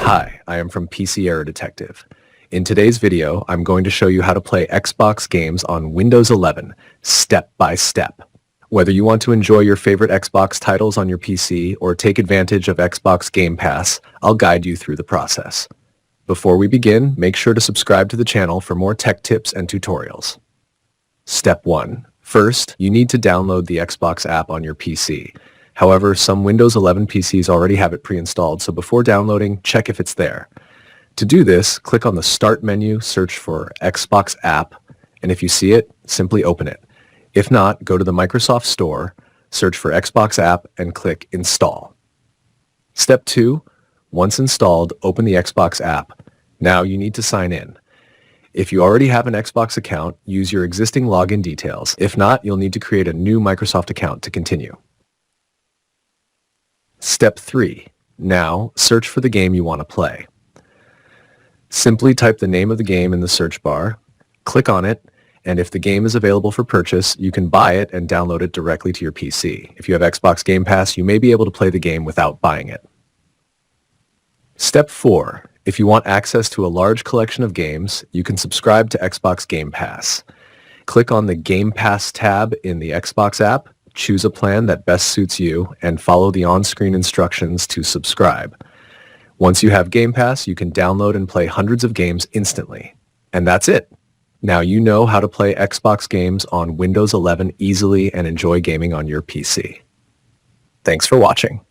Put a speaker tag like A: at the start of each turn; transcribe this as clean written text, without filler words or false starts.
A: Hi, I am from PC Error Detective. In today's video, I'm going to show you how to play Xbox games on Windows 11, step by step. Whether you want to enjoy your favorite Xbox titles on your PC or take advantage of Xbox Game Pass, I'll guide you through the process. Before we begin, make sure to subscribe to the channel for more tech tips and tutorials. Step 1. First, you need to download the Xbox app on your PC. However, some Windows 11 PCs already have it pre-installed, so before downloading, check if it's there. To do this, click on the Start menu, search for Xbox app, and if you see it, simply open it. If not, go to the Microsoft Store, search for Xbox app, and click Install. Step 2. Once installed, open the Xbox app. Now you need to sign in. If you already have an Xbox account, use your existing login details. If not, you'll need to create a new Microsoft account to continue. Step 3. Now, search for the game you want to play. Simply type the name of the game in the search bar, click on it, and if the game is available for purchase, you can buy it and download it directly to your PC. If you have Xbox Game Pass, you may be able to play the game without buying it. Step 4. If you want access to a large collection of games, you can subscribe to Xbox Game Pass. Click on the Game Pass tab in the Xbox app, choose a plan that best suits you, and follow the on-screen instructions to subscribe. Once you have Game Pass, you can download and play hundreds of games instantly. And that's it. Now you know how to play Xbox games on Windows 11 easily and enjoy gaming on your PC. Thanks for watching.